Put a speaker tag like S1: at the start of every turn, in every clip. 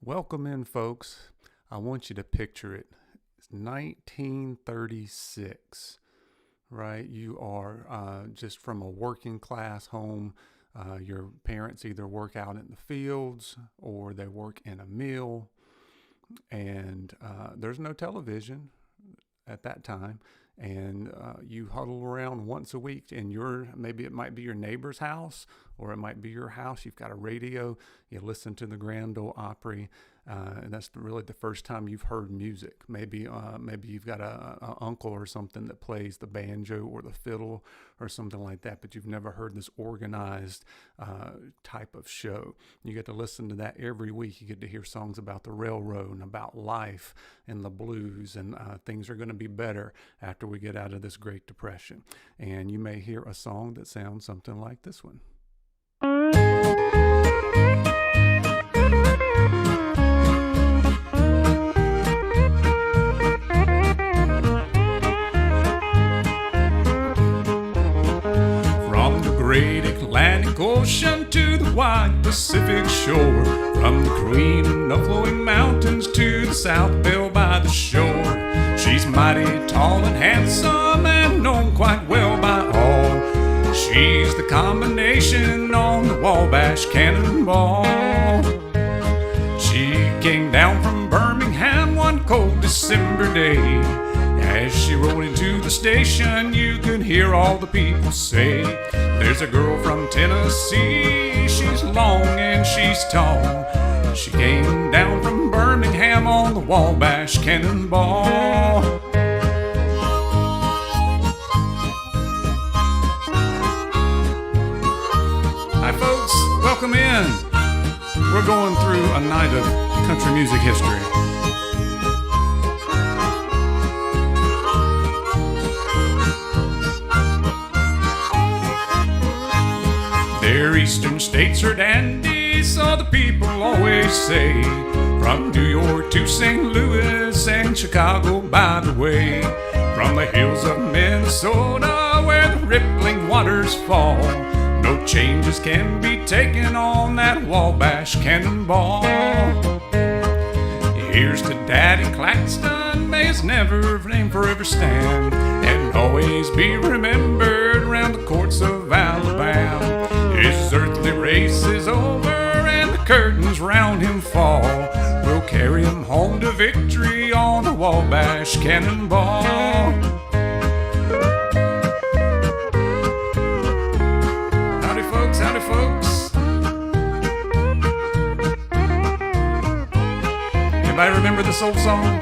S1: Welcome in, folks. I want you to picture it. It's 1936, right? You are just from a working class home. Your parents either work out in the fields or they work in a mill, and there's no television at that time. And you huddle around once a week in maybe it might be your neighbor's house or it might be your house. You've got a radio, you listen to the Grand Ole Opry, and that's really the first time you've heard music. Maybe you've got a uncle or something that plays the banjo or the fiddle or something like that, but you've never heard this organized type of show. You get to listen to that every week. You get to hear songs about the railroad and about life and the blues, and things are going to be better after we get out of this Great Depression. And you may hear a song that sounds something like this one. From the great Atlantic Ocean to the wide Pacific shore, from the queen of flowing mountains to the South Belle by the shore, she's mighty tall and handsome and known quite well by all. She's the combination on the Wabash Cannonball. She came down from Birmingham one cold December day. As she rolled into the station, you could hear all the people say, "There's a girl from Tennessee, she's long and she's tall." She came down from Birmingham on the Wabash Cannonball. Hi folks, welcome in. We're going through a night of country music history. Their eastern states are dandies, so the people always say, from New York to St. Louis and Chicago by the way, from the hills of Minnesota where the rippling waters fall, no changes can be taken on that Wabash Cannonball. Here's to Daddy Claxton, may his name forever stand, and always be remembered round the courts of Alabama. His earthly race is over and the curtains round him fall. We'll carry him home to victory on the Wabash Cannonball. Howdy folks, howdy folks. Anybody remember this old song?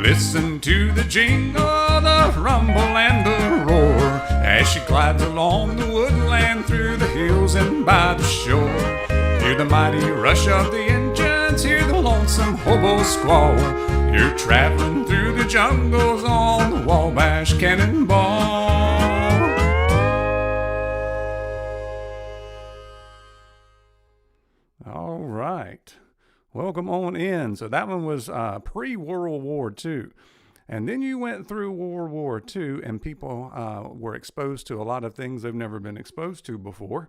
S1: Listen to the jingle, the rumble and the roar, as she glides along the woodland through the hills and by the shore. Hear the mighty rush of the engines, hear the lonesome hobo squall. You're traveling through the jungles on the Wabash Cannonball. All right. Welcome on in. So that one was pre-World War II. And then you went through World War II and people were exposed to a lot of things they've never been exposed to before.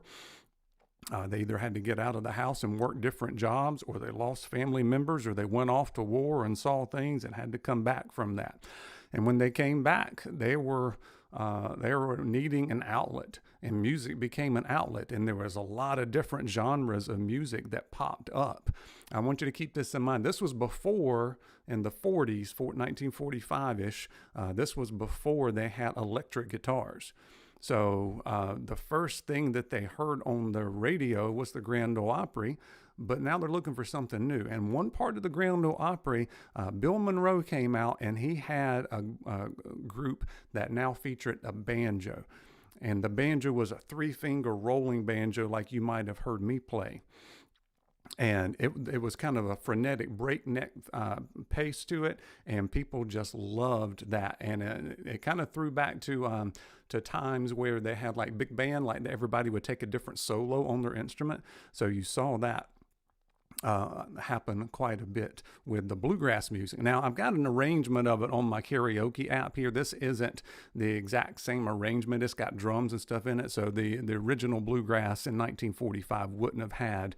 S1: They either had to get out of the house and work different jobs, or they lost family members, or they went off to war and saw things and had to come back from that. And when they came back, they were needing an outlet, and music became an outlet, and there was a lot of different genres of music that popped up. I want you to keep this in mind. This was before, in the 40s, 1945-ish, this was before they had electric guitars. So the first thing that they heard on the radio was the Grand Ole Opry, but now they're looking for something new. And one part of the Grand Ole Opry, Bill Monroe came out and he had a group that now featured a banjo. And the banjo was a 3-finger rolling banjo like you might have heard me play. And it was kind of a frenetic breakneck pace to it, and people just loved that. And it kind of threw back to times where they had like big band, like everybody would take a different solo on their instrument. So you saw that. happen quite a bit with the bluegrass music. Now, I've got an arrangement of it on my karaoke app here. This isn't the exact same arrangement. It's got drums and stuff in it. So the original bluegrass in 1945 wouldn't have had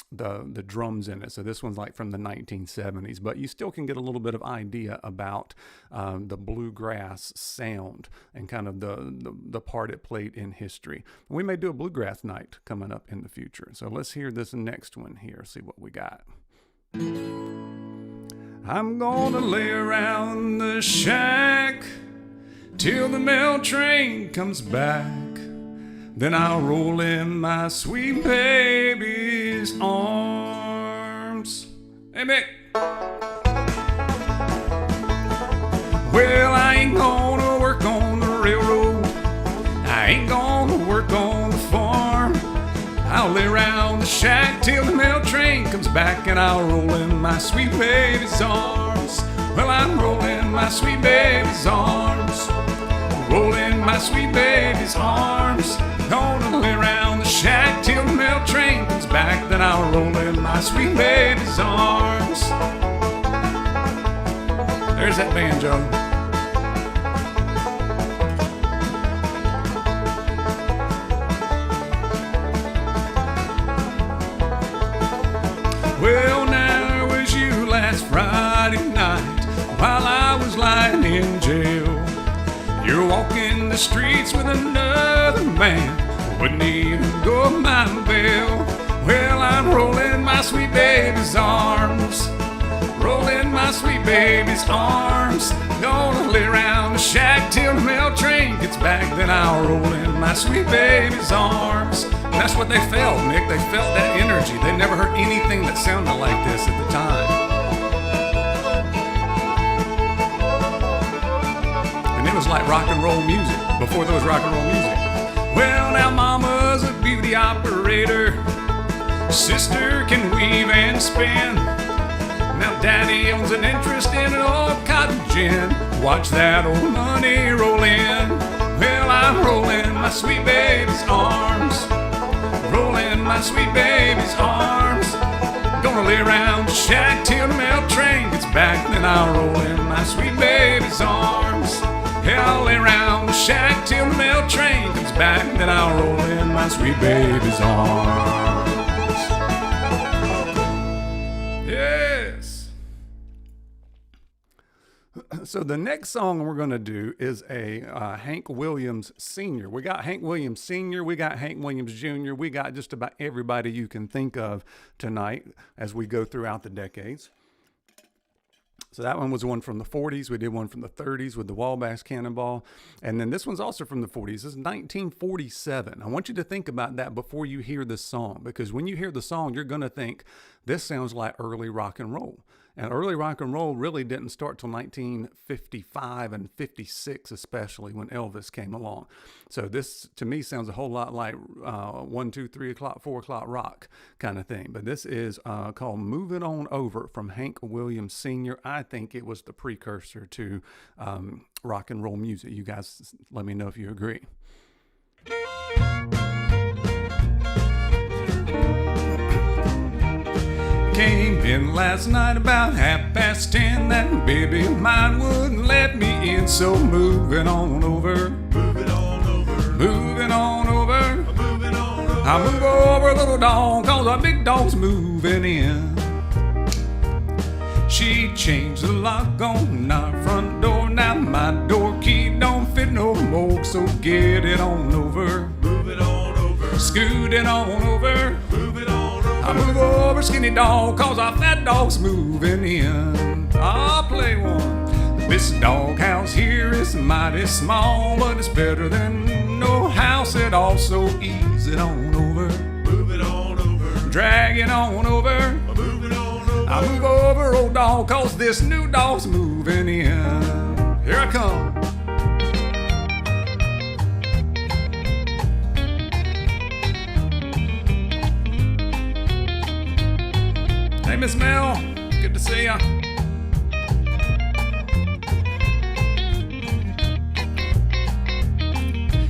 S1: the drums in it. So this one's like from the 1970s, but you still can get a little bit of idea about the bluegrass sound and kind of the part it played in history. We may do a bluegrass night coming up in the future. So let's hear this next one here, see what we got. I'm gonna lay around the shack till the mail train comes back. Then I'll roll in my sweet baby's arms. Hey, Mick. Well, I ain't gonna work on the railroad. I ain't gonna work on the farm. I'll lay around the shack till the mail train comes back, and I'll roll in my sweet baby's arms. Well, I'm rolling my sweet baby's arms. Rolling my sweet baby's arms. Gonna lay around the shack till the mail train comes back, then I'll roll in my sweet baby's arms. There's that banjo. Well, now it was you last Friday night while I was lying in jail. You're walking the streets with another man, wouldn't even go my bail. Well, I'm rolling my sweet baby's arms, rolling my sweet baby's arms. Gonna lay around the shack till the mail train gets back, then I'll roll in my sweet baby's arms. And that's what they felt, Nick. They felt that energy. They never heard anything that sounded like this at the time. And it was like rock and roll music before there was rock and roll music. Well, now mama's a beauty operator, sister can weave and spin. Now daddy owns an interest in an old cotton gin. Watch that old money roll in. Well, I'm rolling my sweet baby's arms, rolling my sweet baby's arms. Gonna lay around the shack till the mail train gets back, then I'll roll in my sweet baby's arms. Yeah, I'll lay around the shack till the mail train comes back, then I'll roll in my sweet baby's arms. Yes. So the next song we're going to do is a Hank Williams Sr. We got Hank Williams Sr., we got Hank Williams Jr., we got just about everybody you can think of tonight as we go throughout the decades. So that one was one from the 40s. We did one from the 30s with the Wabash Cannonball. And then this one's also from the 40s. This is 1947. I want you to think about that before you hear this song, because when you hear the song, you're going to think this sounds like early rock and roll. And early rock and roll really didn't start till 1955 and 56, especially when Elvis came along. So this, to me, sounds a whole lot like 1, 2, 3 o'clock, 4 o'clock rock kind of thing. But this is called Moving On Over from Hank Williams Sr. I think it was the precursor to rock and roll music. You guys let me know if you agree. Came in last night about 10:30. That baby of mine wouldn't let me in, so moving on over. Moving on over. Moving on over. Moving on over. I move over, little dog, cause our big dog's moving in. She changed the lock on our front door. Now my door key don't fit no more, so get it on over. Move it on over. Scoot it on over. Move it on over. I move over, skinny dog, cause our fat dog's moving in. I'll play one. This doghouse here is mighty small, but it's better than no house at all, so ease it on over. Move it on over. Drag it on over. Move it on over. I move over, old dog, cause this new dog's moving in. Here I come. Hey, Miss Mel, good to see ya.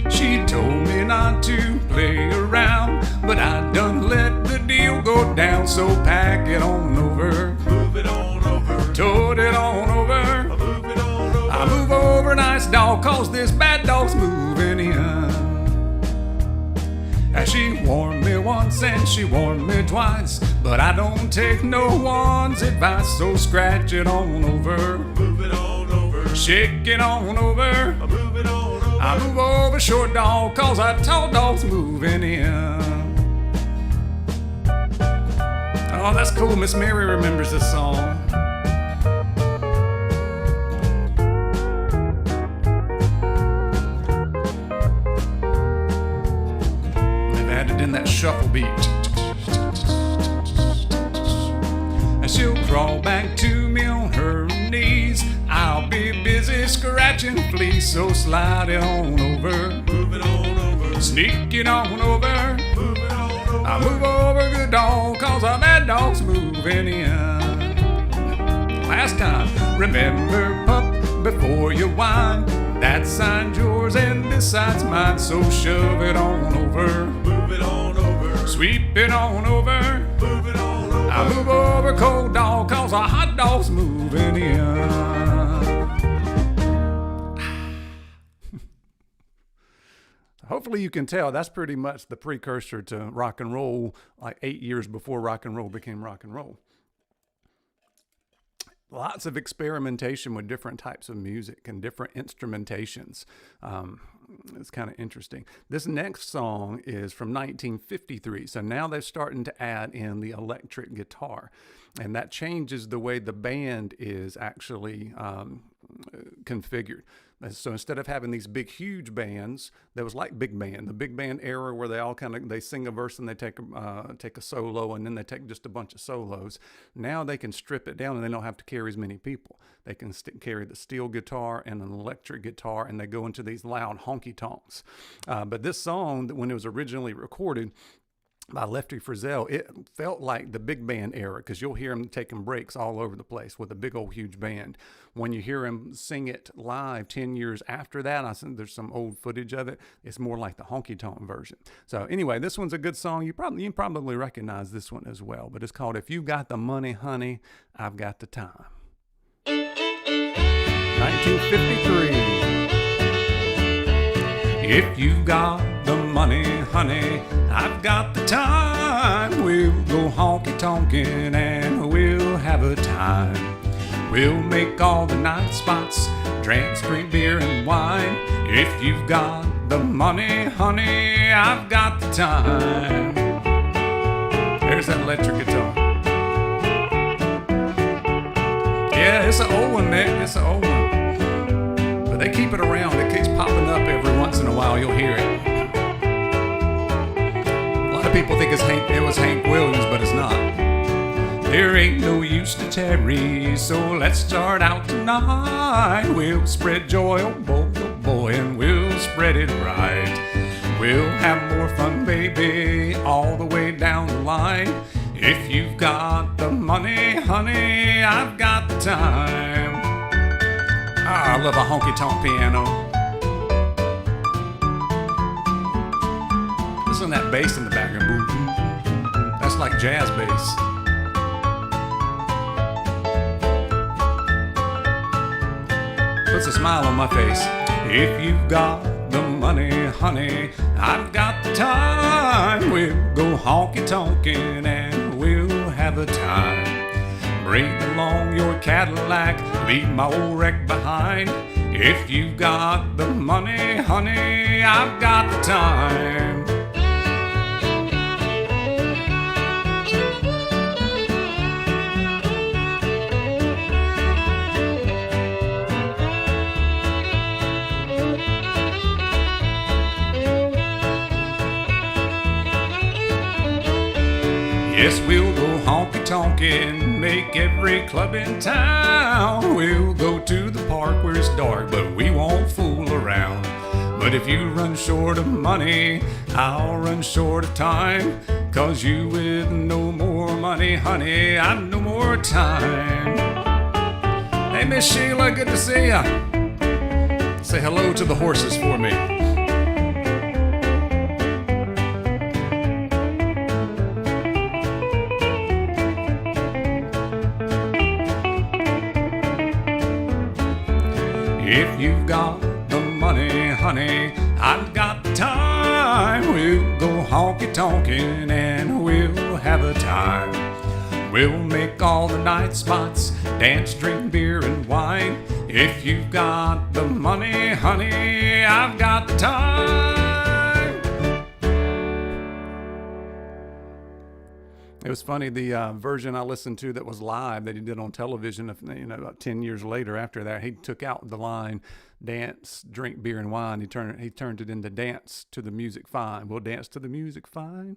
S1: She told me not to play around, but I done let the deal go down, load, so pack it on over.
S2: Move it on over.
S1: Tote it on over.
S2: Move it on over.
S1: I move over, nice dog, cause this bad dog's moving in. She warned me once and she warned me twice, but I don't take no one's advice, so scratch it on over.
S2: Move it on over.
S1: Shake it on over.
S2: Move it on over.
S1: I move over, short dog, cause that tall dog's moving in. Oh, that's cool. Miss Mary remembers this song. They've added in that shuffle beat. And she'll crawl back to me on her knees. I'll be busy scratching fleas, so slide it on over.
S2: Move it on over.
S1: Sneak it on over.
S2: Move it on over.
S1: I move over, good dog, cause our bad dog's moving in. Last time, remember, pup, before you whine, that side's yours and this side's mine, so shove it on over.
S2: Move it on over.
S1: Sweep it on over.
S2: Move it on over.
S1: I move over, cold dog, cause our hot dog's moving in. Hopefully you can tell that's pretty much the precursor to rock and roll, like 8 years before rock and roll became rock and roll. Lots of experimentation with different types of music and different instrumentations. It's kind of interesting. This next song is from 1953. So now they're starting to add in the electric guitar. And that changes the way the band is actually configured. So instead of having these big, huge bands, that was like big band, the big band era where they all they sing a verse and they take a solo and then they take just a bunch of solos. Now they can strip it down and they don't have to carry as many people. They can carry the steel guitar and an electric guitar, and they go into these loud honky tonks. But this song, when it was originally recorded by Lefty Frizzell, it felt like the big band era, because you'll hear him taking breaks all over the place with a big old huge band. When you hear him sing it live 10 years after that, there's some old footage of it, it's more like the honky tonk version. So anyway, this one's a good song. You probably recognize this one as well, but it's called If You Got the Money, Honey, I've Got the Time. 1953. If you got the money, honey, I've got the time. We'll go honky-tonkin' and we'll have a time. We'll make all the night spots, drink straight beer and wine. If you've got the money, honey, I've got the time. There's that electric guitar. Yeah, it's an old one, Nick. It's an old one. But they keep it around. It keeps popping up every once in a while. You'll hear it. A lot of people think it was Hank Williams, but it's not. There ain't no use to tarry, so let's start out tonight. We'll spread joy, oh boy, and we'll spread it right. We'll have more fun, baby, all the way down the line. If you've got the money, honey, I've got the time. Ah, I love a honky-tonk piano. Listen to that bass in the background. Boom, boom, boom, boom. That's like jazz bass. Puts a smile on my face. If you've got the money, honey, I've got the time. We'll go honky-tonkin' and we'll have a time. Bring along your Cadillac, leave my old wreck behind. If you've got the money, honey, I've got the time. Yes, we'll go honky-tonkin', make every club in town. We'll go to the park where it's dark, but we won't fool around. But if you run short of money, I'll run short of time. 'Cause you with no more money, honey, I've no more time. Hey, Miss Sheila, good to see ya. Say hello to the horses for me. If you've got the money, honey, I've got the time. We'll go honky-tonkin' and we'll have a time. We'll make all the night spots, dance, drink beer and wine. If you've got the money, honey, I've got the time. It was funny, the version I listened to that was live that he did on television, about 10 years later after that, he took out the line, dance, drink beer and wine. He turned it into dance to the music fine. We'll dance to the music fine.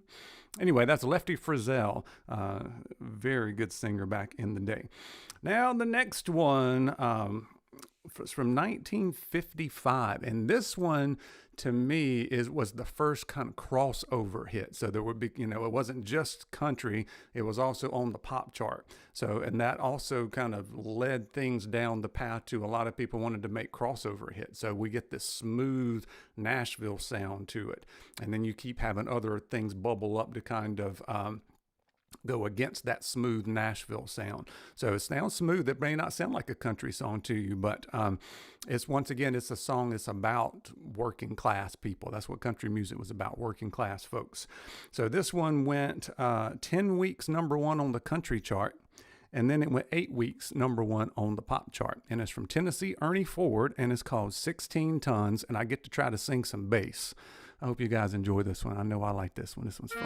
S1: Anyway, that's Lefty Frizzell, very good singer back in the day. Now the next one was from 1955, and this one to me was the first kind of crossover hit. So there would be, it wasn't just country, it was also on the pop chart. So, and that also kind of led things down the path to a lot of people wanted to make crossover hits. So we get this smooth Nashville sound to it. And then you keep having other things bubble up to kind of go against that smooth Nashville sound. So it sounds smooth. It may not sound like a country song to you, but it's a song that's about working class people. That's what country music was about, working class folks. So this one went 10 weeks number one on the country chart, and then it went 8 weeks number one on the pop chart. And it's from Tennessee Ernie Ford, and it's called 16 Tons, and I get to try to sing some bass. I hope you guys enjoy this one. I know I like this one. This one's fun.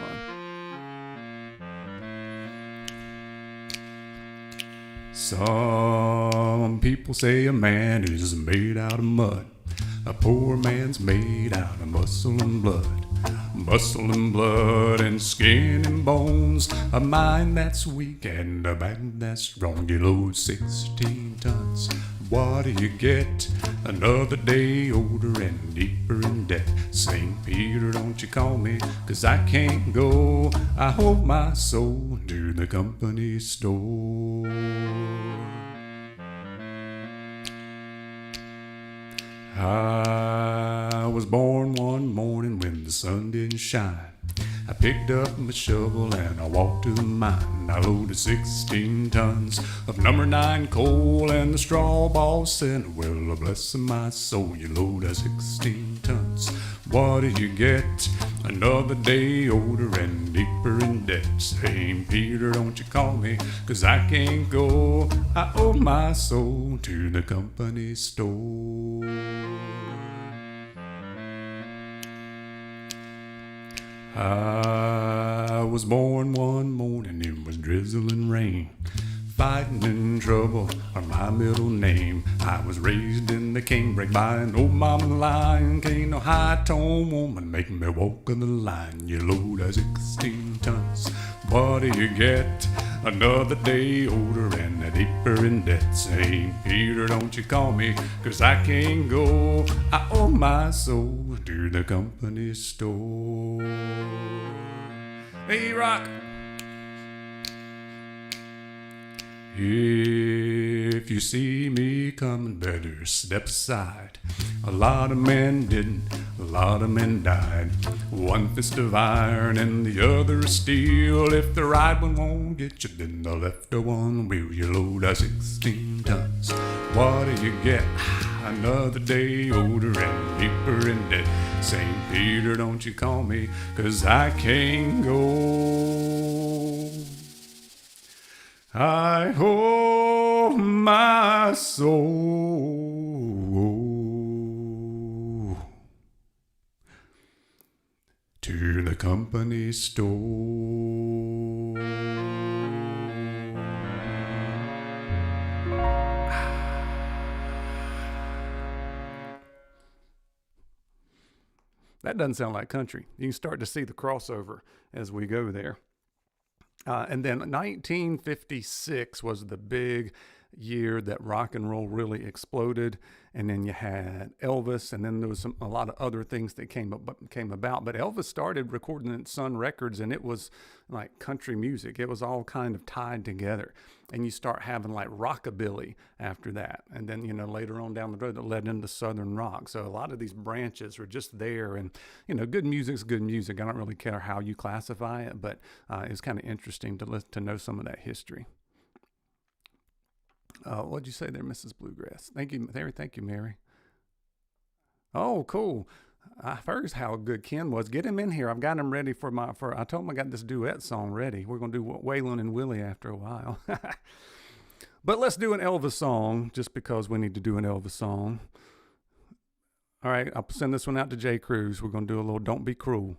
S1: Some people say a man is made out of mud. A poor man's made out of muscle and blood. Muscle and blood and skin and bones. A mind that's weak and a back that's strong. You load 16 tons. What do you get? Another day older and deeper in debt. St. Peter, don't you call me, 'cause I can't go. I hold my soul to the company store. I was born one morning when the sun didn't shine. I picked up my shovel and I walked to the mine. I loaded 16 tons of number 9 coal, and the straw boss said, well, bless my soul, you load 16 tons. What do you get? Another day older and deeper in debt. St. Peter, don't you call me, 'cause I can't go. I owe my soul to the company store. I was born one morning, it was drizzling rain. Fighting and trouble are my middle name. I was raised in the canebrake by an old mama lion. Can't no high-tone woman make me walk on the line. You load 16 tons, what do you get? Another day older and deeper in debt. St. Peter, don't you call me, 'cause I can't go. I owe my soul to the company store. Hey, rock! If you see me coming, better step aside. A lot of men didn't, a lot of men died. One fist of iron and the other of steel. If the right one won't get you, then the left one will. You load 16 tons. What do you get? Another day older and deeper in debt. St. Peter, don't you call me, 'cause I can't go. I owe my soul to the company store. That doesn't sound like country. You can start to see the crossover as we go there. And then 1956 was the big year that rock and roll really exploded. And then you had Elvis, and then there was a lot of other things that came about. But Elvis started recording at Sun Records, and it was like country music. It was all kind of tied together. And you start having like rockabilly after that. And then, later on down the road, that led into Southern rock. So a lot of these branches are just there. And, good music's good music. I don't really care how you classify it, but it's kind of interesting to know some of that history. What'd you say there, Mrs. Bluegrass? Thank you, Mary. Thank you, Mary. Oh, cool. I heard how good Ken was. Get him in here. I've got him ready I told him I got this duet song ready. We're going to do Waylon and Willie after a while. But let's do an Elvis song just because we need to do an Elvis song. All right, I'll send this one out to J. Cruz. We're going to do a little Don't Be Cruel.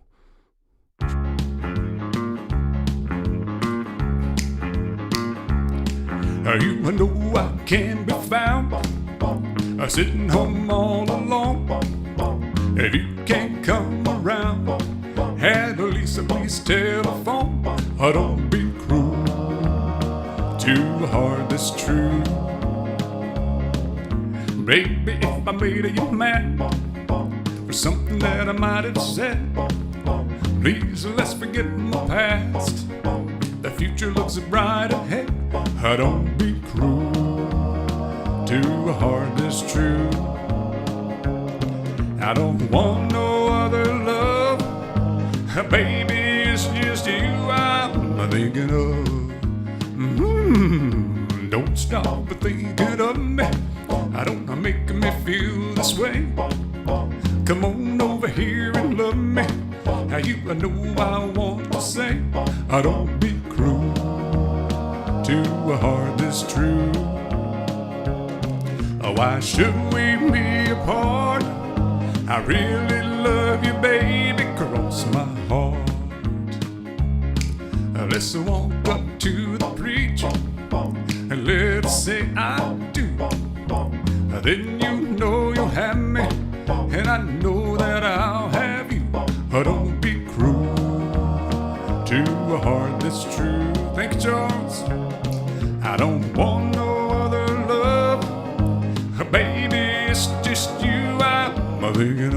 S1: You know I can be found sitting home all alone. If you can't come around, at least please telephone. Don't be cruel to a heart that's true. Baby, if I made you mad for something that I might have said, please let's forget my past. The future looks bright ahead. Don't be cruel to a heart that's true. I don't want no other love, baby, it's just you I'm thinking of. Don't stop thinking of me. I don't make me feel this way. Come on over here and love me. Now you know I want to say, don't be cruel to a heart that's true. Why should we be apart? I really love you, baby, cross my heart. Let's walk up to the preacher and let's say I do. Then you know you'll have me, and I know that I'll have you. Don't be cruel to a heart that's true. Thank you, Charles. I don't want no other love, baby, it's just you I'm thinking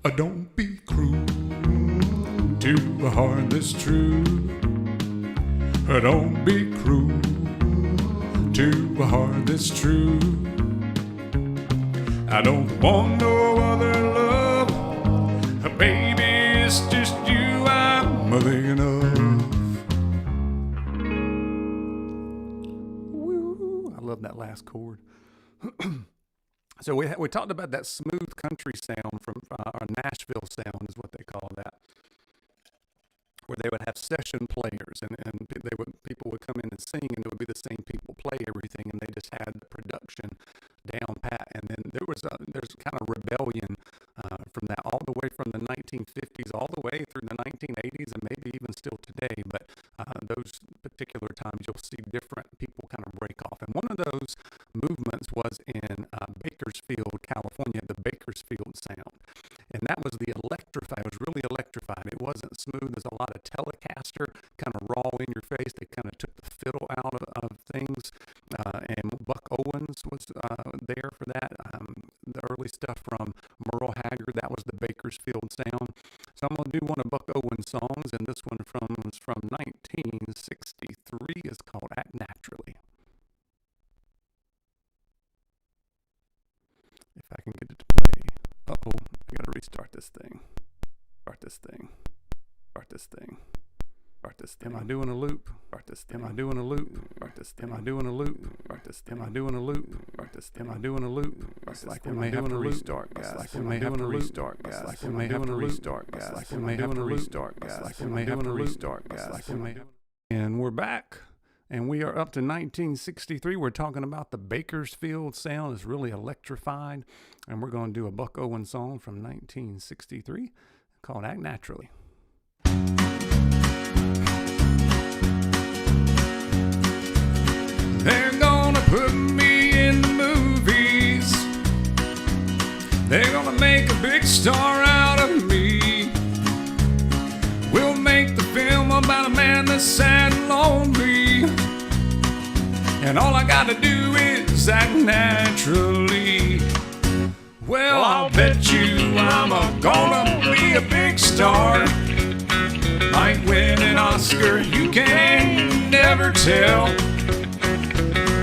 S1: of. Don't be cruel to a heart that's true. Don't be cruel to a heart that's true. I don't want no other love, baby, it's just you I'm thinking of. Woo, I love that last chord. So we talked about that smooth country sound from our Nashville sound is what they call that, where they would have session players and people would come in and sing, and it would be the same people play everything, and they just had the production down pat. And then there's kind of rebellion from that all the way from the 1950s all the way through the 1980s and maybe even still today. But those particular times you'll see different people kind of break off. And one of those movements was in Bakersfield, California, the Bakersfield Sound. And that was the electrified. It was really electrified. It wasn't smooth. There's a lot of Telecaster, kind of raw in your face. They kind of took the fiddle out of things. And Buck Owens was there for that. The early stuff from Merle Haggard, that was the Bakersfield Sound. So I'm going to do one of Buck Owens' songs, and this one was from 1963. It's called Act Naturally. If I can get it to play. Uh-oh, I got to restart this thing. Start this thing. Am I doing a loop? Am I doing a loop? Am I doing a loop? Am I doing a loop? Am I doing a loop? It's like we may have to restart, guys. Like we may have to restart, guys. Like we may have to restart, guys. Like we may have to restart, guys. Like we may have to restart, guys. Like we may. And we're back. And we are up to 1963. We're talking about the Bakersfield Sound. It's really electrified. And we're going to do a Buck Owens song from 1963 called Act Naturally. They're gonna put me in the movies. They're gonna make a big star out of me. We'll make the film about a man that's sad and lonely, and all I gotta do is act naturally. Well, I'll bet you I'm gonna be a big star. Might win an Oscar, you can never tell.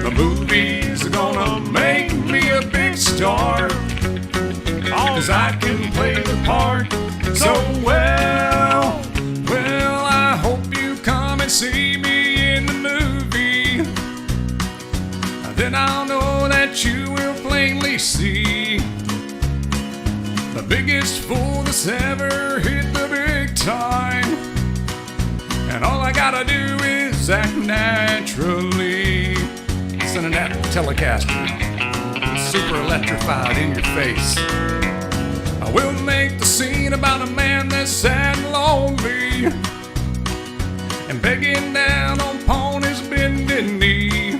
S1: The movies are gonna make me a big star, 'cause I can play the part so well. Well, I hope you come and see me in the movie. biggest fool that's ever hit the big time. And all I gotta do is act naturally. Sending that Telecaster, super electrified in your face. I will make the scene about a man that's sad and lonely, and begging down upon his bended knee.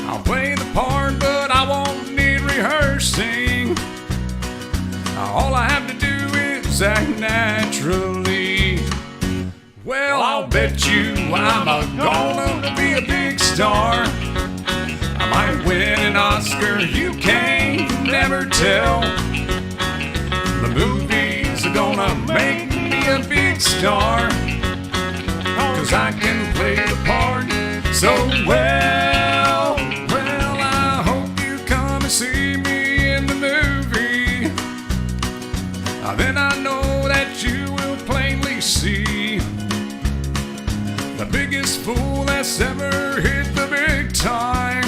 S1: I'll play the part, but I won't need rehearsing. All I have to do is act naturally. Well, I'll bet you I'm gonna be a big star. I might win an Oscar, you can't never tell. The movies are gonna make me a big star, 'cause I can play the part so well. Well, I hope you come and see me in the movie. Then I know that you will plainly see the biggest fool that's ever hit the big time.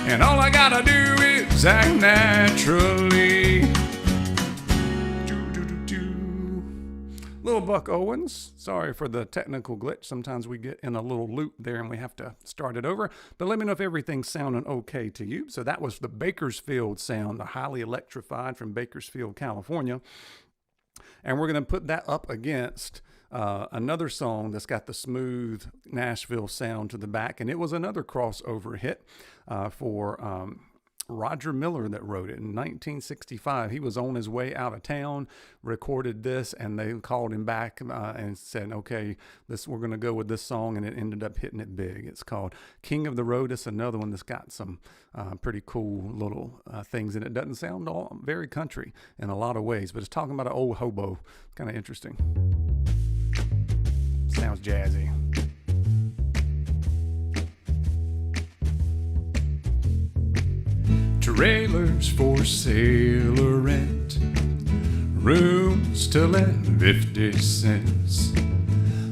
S1: And all I gotta do is act naturally. Little Buck Owens, sorry for the technical glitch. Sometimes we get in a little loop there and we have to start it over. But let me know if everything's sounding okay to you. So that was the Bakersfield Sound, the highly electrified from Bakersfield, California. And we're going to put that up against another song that's got the smooth Nashville sound to the back. And it was another crossover hit for Roger Miller that wrote it in 1965. He was on his way out of town, recorded this, and they called him back and said, okay, we're going to go with this song, and it ended up hitting it big. It's called King of the Road. It's another one that's got some pretty cool little things in it. Doesn't sound all very country in a lot of ways, but it's talking about an old hobo. Kind of interesting. Sounds jazzy. Trailers for sale or rent, rooms to let 50 cents.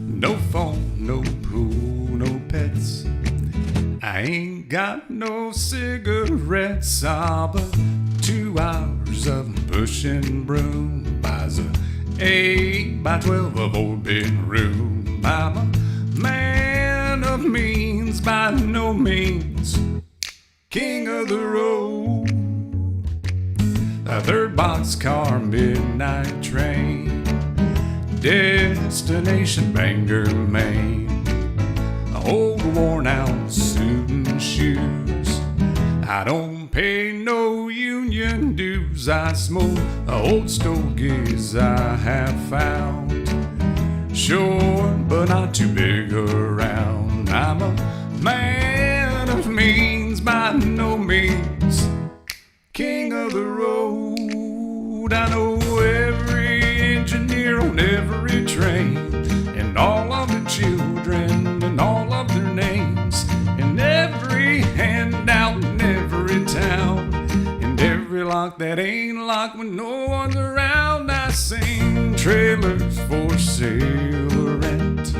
S1: No phone, no pool, no pets. I ain't got no cigarettes, but 2 hours of pushing broom buys a 8 by 12 of old bedroom. I'm a man of means, by no means king of the road. A third boxcar midnight train, destination Bangor, Maine. Old worn out suit and shoes. I don't pay no union dues. I smoke old stogies I have found, short but not too big around. I'm a man of means, by no means king of the road. I know every engineer on every train, and all of the children and all of their names, and every handout in every town, and every lock that ain't locked when no one's around. I sing trailers for sale or rent,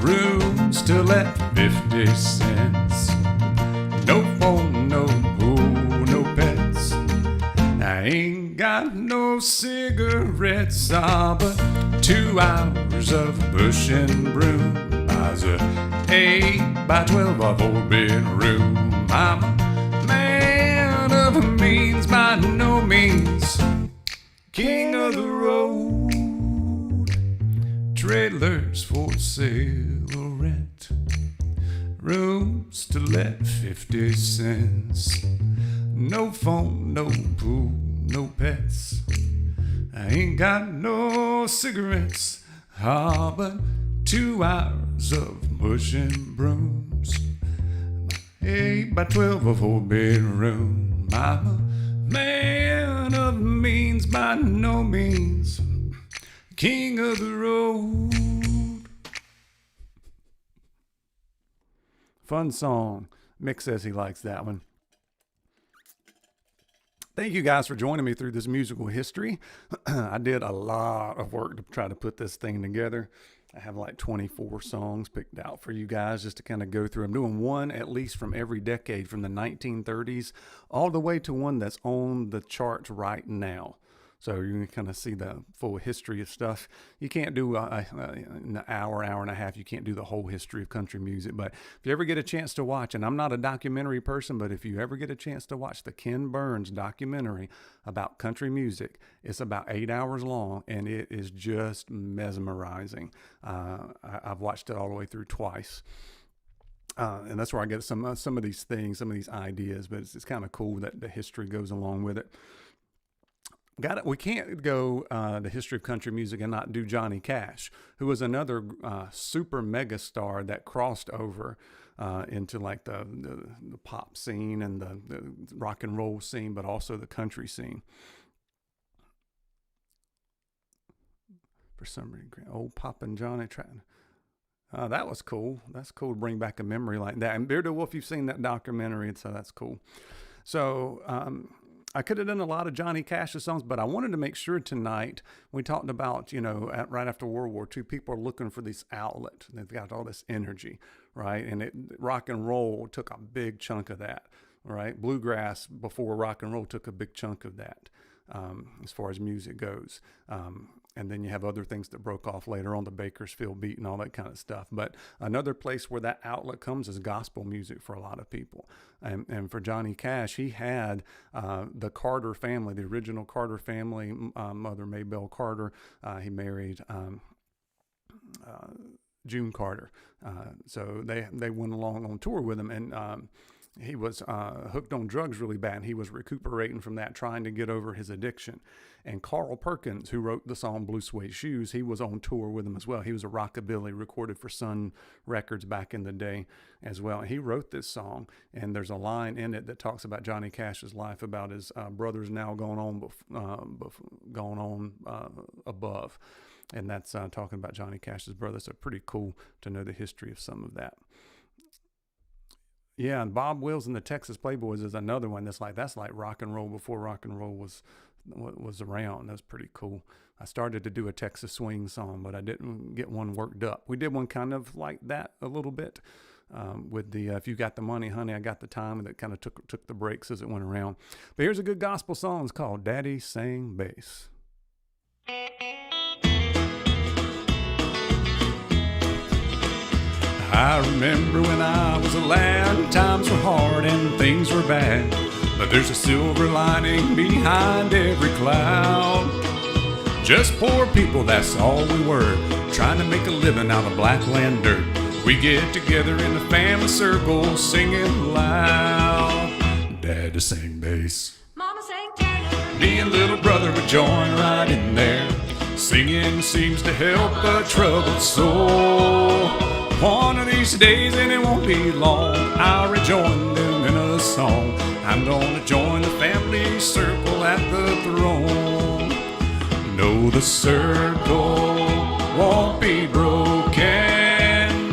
S1: rooms to let 50 cents. No phone, no pool, no pets. I ain't got no cigarettes, but 2 hours of pushing broom buys a 8 by 12 of old bedroom. I'm a man of means, by no means king of the road. Trailers for sale or rent, rooms to let 50 cents. No phone, no pool, no pets. I ain't got no cigarettes, but 2 hours of pushing brooms. 8 by 12 of old bedroom. I'm a man of means, by no means king of the road. Fun song. Mick says he likes that one. Thank you guys for joining me through this musical history. I did a lot of work to try to put this thing together. I have like 24 songs picked out for you guys just to kind of go through. I'm doing one at least from every decade, from the 1930s all the way to one that's on the charts right now. So you can kind of see the full history of stuff. You can't do in an hour and a half, you can't do the whole history of country music. But if you ever get a chance to watch, and I'm not a documentary person, but if you ever get a chance to watch the Ken Burns documentary about country music, it's about 8 hours long, and it is just mesmerizing. I've watched it all the way through twice. And that's where I get some of these things, some of these ideas, but it's kind of cool that the history goes along with it. We can't go the history of country music and not do Johnny Cash, who was another super mega star that crossed over into like the pop scene and the rock and roll scene, but also the country scene. For some reason, old Poppin' Johnny Tratton. That was cool. That's cool to bring back a memory like that. And Beardo Wolf, you've seen that documentary, so that's cool. So I could have done a lot of Johnny Cash's songs, but I wanted to make sure tonight, we talked about, right after World War II, people are looking for this outlet. They've got all this energy, right? And rock and roll took a big chunk of that, right? Bluegrass before rock and roll took a big chunk of that as far as music goes. And then you have other things that broke off later on, the Bakersfield beat and all that kind of stuff. But another place where that outlet comes is gospel music for a lot of people. And for Johnny Cash, he had the Carter family, the original Carter family, Mother Maybelle Carter. He married June Carter. So they went along on tour with him. And he was hooked on drugs really bad. He was recuperating from that, trying to get over his addiction. And Carl Perkins, who wrote the song Blue Suede Shoes, he was on tour with him as well. He was a rockabilly, recorded for Sun Records back in the day as well. And he wrote this song, and there's a line in it that talks about Johnny Cash's life, about his brothers now gone on above. And that's talking about Johnny Cash's brother. So pretty cool to know the history of some of that. Yeah, and Bob Wills and the Texas Playboys is another one that's like rock and roll before rock and roll was around. That was pretty cool. I started to do a Texas swing song, but I didn't get one worked up. We did one kind of like that a little bit with the If You Got the Money, Honey, I Got the Time, and that kind of took the breaks as it went around. But here's a good gospel song. It's called Daddy Sang Bass. I remember when I was a lad, times were hard and things were bad, but there's a silver lining behind every cloud. Just poor people, that's all we were, trying to make a living out of black land dirt. We get together in the family circle, singing loud. Daddy sang bass,
S3: Mama sang tenor,
S1: me and little brother would join right in there. Singing seems to help a troubled soul. One of these days, and it won't be long, I'll rejoin them in a song. I'm gonna join the family circle at the throne. No, the circle won't be broken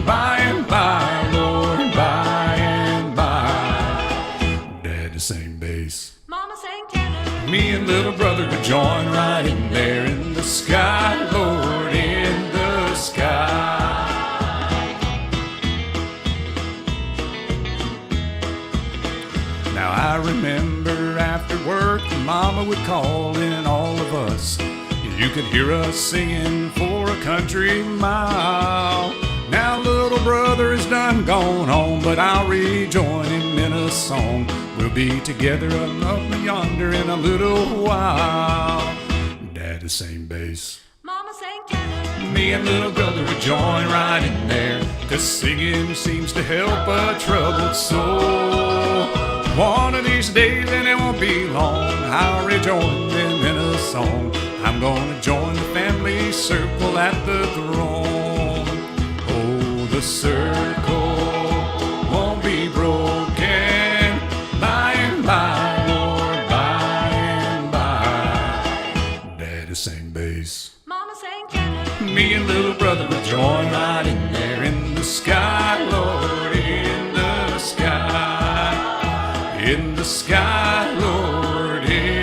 S1: by and by, Lord, by and by. Daddy sang bass,
S3: Mama sang tenor,
S1: me and little brother would join right in there in the sky, Lord, in the sky. Now I remember after work, Mama would call in all of us. You could hear us singing for a country mile. Now little brother is done gone home, but I'll rejoin him in a song. We'll be together up yonder in a little while. Daddy sang bass,
S3: Mama sang tenor,
S1: me and little brother would join right in there, 'cause singing seems to help a troubled soul. One of these days, and it won't be long, I'll rejoin them in a song. I'm gonna join the family circle at the throne. Oh, the circle won't be broken by and by, Lord, by and by. Daddy sang bass,
S3: Mama sang tenor,
S1: me and little brother would join right in there in the sky, Lord, in the sky. In the sky, Lord, in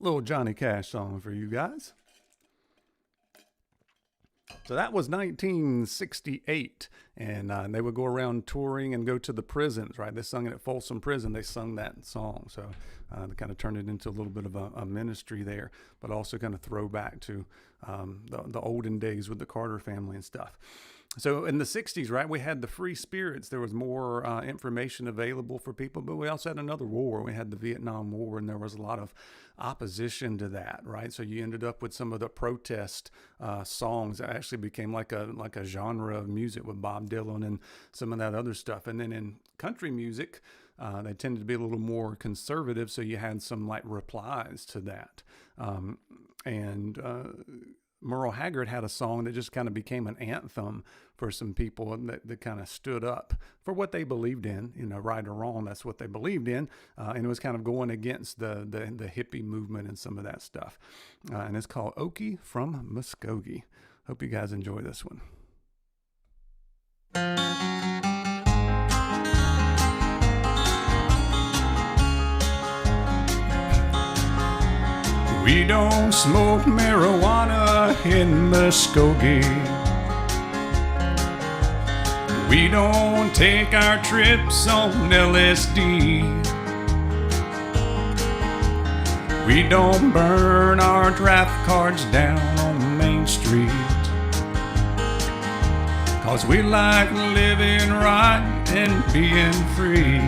S1: Little Johnny Cash song for you guys. So that was 1968, and they would go around touring and go to the prisons, right? They sung it at Folsom Prison. They sung that song, so they kind of turned it into a little bit of a ministry there, but also kind of throw back to the olden days with the Carter family and stuff. So in the 60s, right, we had the free spirits. There was more information available for people, but we also had another war. We had the Vietnam War, and there was a lot of opposition to that, right? So you ended up with some of the protest songs that actually became like a genre of music with Bob Dylan and some of that other stuff. And then in country music, they tended to be a little more conservative, so you had some like replies to that. Merle Haggard had a song that just kind of became an anthem for some people that kind of stood up for what they believed in, right or wrong, that's what they believed in. And it was kind of going against the hippie movement and some of that stuff. And it's called Okie from Muskogee. Hope you guys enjoy this one. We don't smoke marijuana in Muskogee. We don't take our trips on LSD. We don't burn our draft cards down on Main Street. 'Cause we like living right and being free.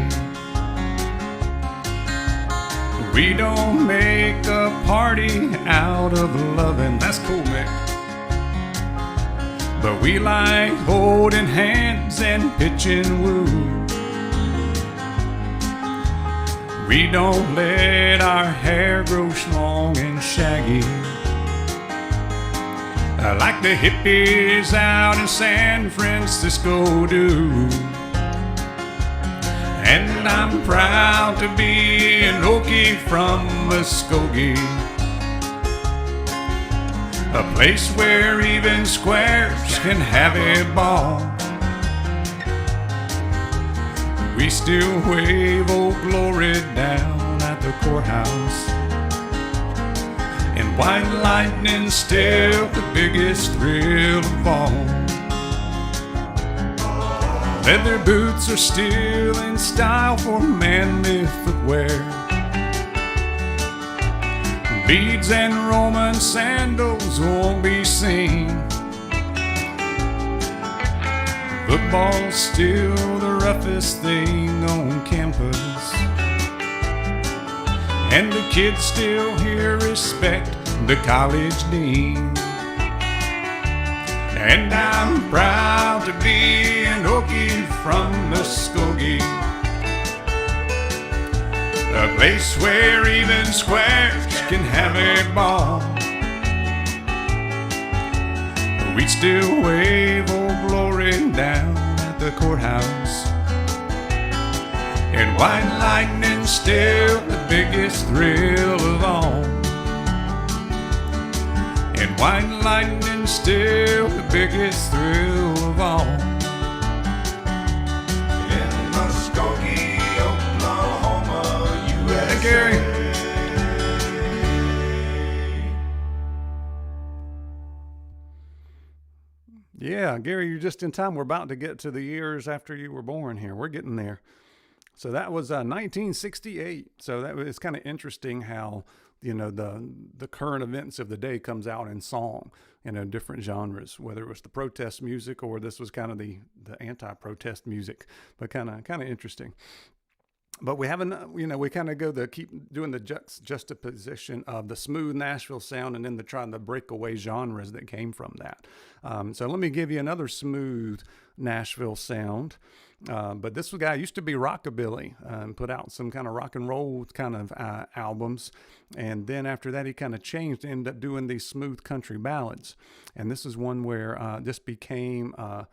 S1: We don't make a party out of loving. That's cool, Mick. But we like holding hands and pitching woo. We don't let our hair grow long and shaggy, like the hippies out in San Francisco do. And I'm proud to be an Okie from Muskogee, a place where even squares can have a ball. We still wave Old Glory down at the courthouse, and white lightning's still the biggest thrill of all. Leather boots are still in style for manly footwear. Beads and Roman sandals won't be seen. Football's still the roughest thing on campus, and the kids still here respect the college dean. And I'm proud to be an Okie from Muskogee, a place where even squares can have a ball. We still wave Old Glory down at the courthouse, and white lightning's still the biggest thrill of all. And white lightning's still the biggest thrill of all.
S2: In Muskogee, Oklahoma, USA.
S1: Hey, Gary. Yeah, Gary, you're just in time. We're about to get to the years after you were born here. We're getting there. So that was 1968. So that was kind of interesting how, the current events of the day comes out in song, different genres, whether it was the protest music or this was kind of the anti-protest music, but kind of interesting. But we haven't, we kind of keep doing the juxtaposition of the smooth Nashville sound and then trying the breakaway genres that came from that. So let me give you another smooth Nashville sound. But this guy used to be rockabilly and put out some kind of rock and roll kind of albums. And then after that, he kind of changed and ended up doing these smooth country ballads. And this is one where this became a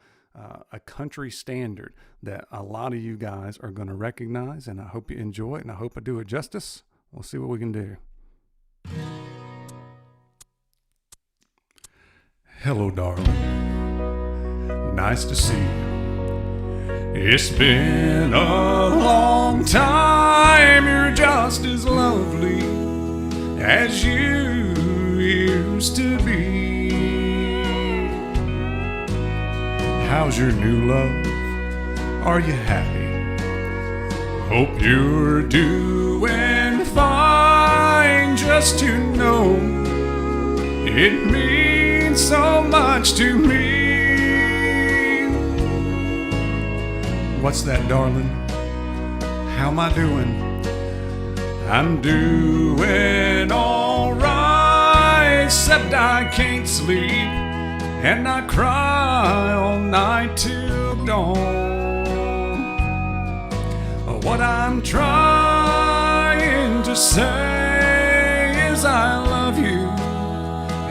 S1: country standard that a lot of you guys are going to recognize, and I hope you enjoy it, and I hope I do it justice. We'll see what we can do. Hello, darling. Nice to see you. It's been a long time. You're just as lovely as you used to be. How's your new love? Are you happy? Hope you're doing fine. Just to know it means so much to me. What's that, darling? How am I doing? I'm doing alright, except I can't sleep and I cry all night till dawn. What I'm trying to say is I love you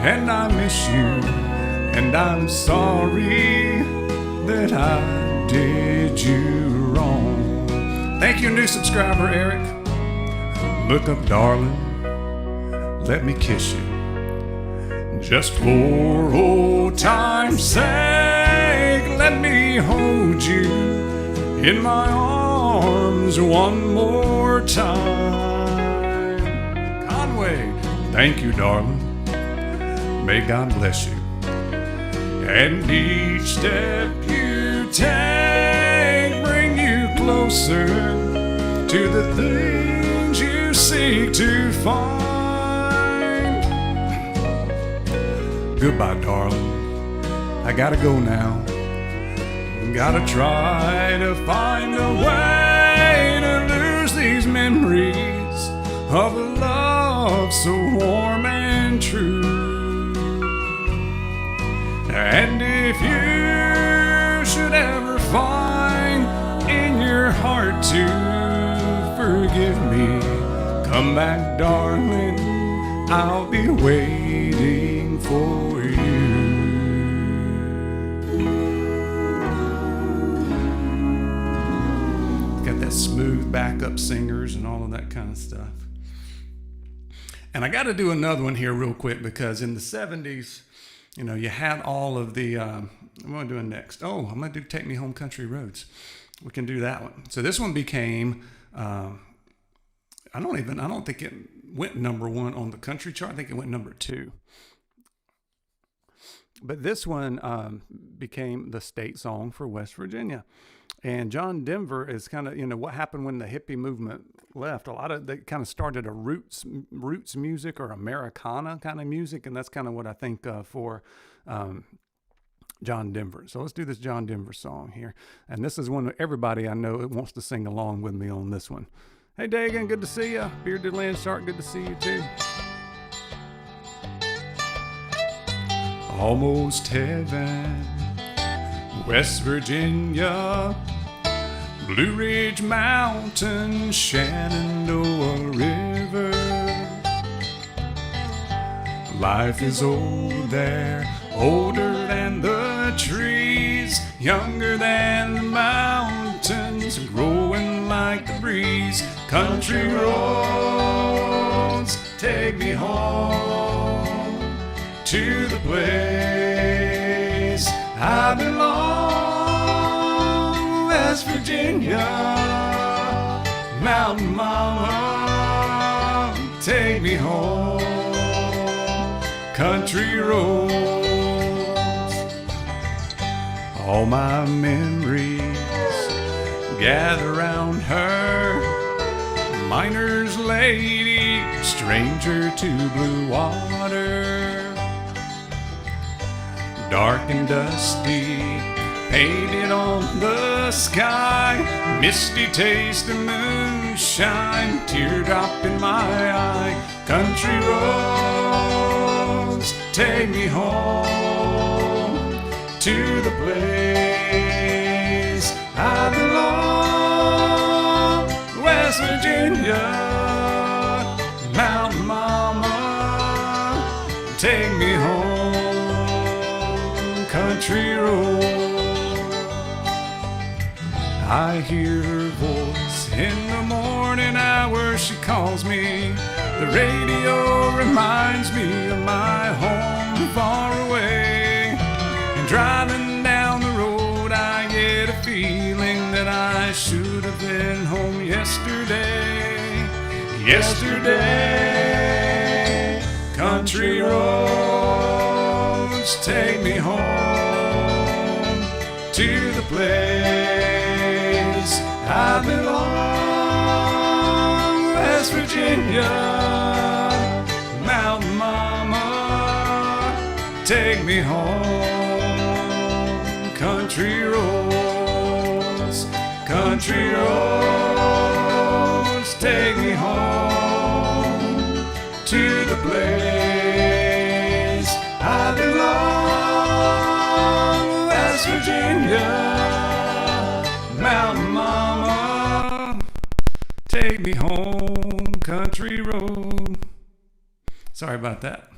S1: and I miss you, and I'm sorry that I did you wrong. Thank you, new subscriber Eric. Look up, darling, let me kiss you, just for old time's sake. Let me hold you in my arms one more time. Conway, thank you, darling. May God bless you. And each step you take bring you closer to the things you seek to find. Goodbye, darling. I gotta go now. Gotta try to find a way to lose these memories of a love so warm and true. And if you should ever find in your heart to forgive me, come back, darling, I'll be waiting for you. Got that smooth backup singers and all of that kind of stuff. And I got to do another one here real quick, because in the 70s, you know, you had all of the, what am I doing next? Oh, I'm going to do Take Me Home Country Roads. We can do that one. So this one became, I don't think it went number one on the country chart. I think it went number 2. But this one became the state song for West Virginia. And John Denver is kind of, you know, what happened when the hippie movement left. They kind of started a roots music or Americana kind of music. And that's kind of what I think for John Denver. So let's do this John Denver song here. And this is one that everybody I know wants to sing along with me on this one. Hey, Dagan, good to see you. Bearded Land Shark, good to see you too. Almost heaven, West Virginia, Blue Ridge Mountain, Shenandoah River. Life is old there, older than the trees, younger than the mountains, growing like the breeze. Country roads take me home to the place I belong. West Virginia, Mountain Mama, take me home. Country roads, all my memories gather round her. Miner's lady, stranger to blue water. Dark and dusty, painted on the sky. Misty taste of moonshine, teardrop in my eye. Country roads take me home to the place I belong. West Virginia, Mountain Mama, take me home. Country road, I hear her voice in the morning hour. She calls me. The radio reminds me of my home far away. And driving down the road, I get a feeling that I should have been home yesterday. Yesterday. Country roads, take me home to the place I belong. West Virginia, Mountain Mama, take me home. Country roads, take me home to the place I belong. West Virginia, Mountain Mama, take me home. Country road. Sorry about that.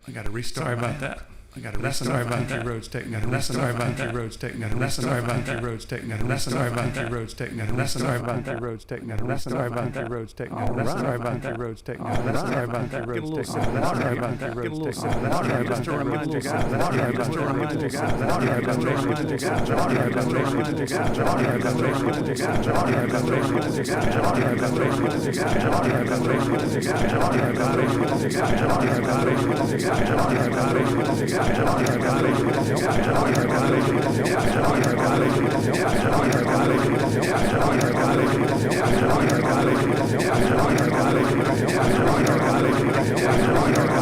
S1: I got to restart. Sorry about that. I got to restart. Sorry about that. Roads taking me. Sorry about that. Roads taking me. Sorry about that. Roads taking me. Sorry about that. Roads taking me. Sorry about that. Roads taking me. Sorry about that. Roads taking me. Sorry about that. Roads taking me. Sorry about that. Roads taking me. Sorry about that. Roads taking me. Sorry about that. Remind you guys. Sorry about that.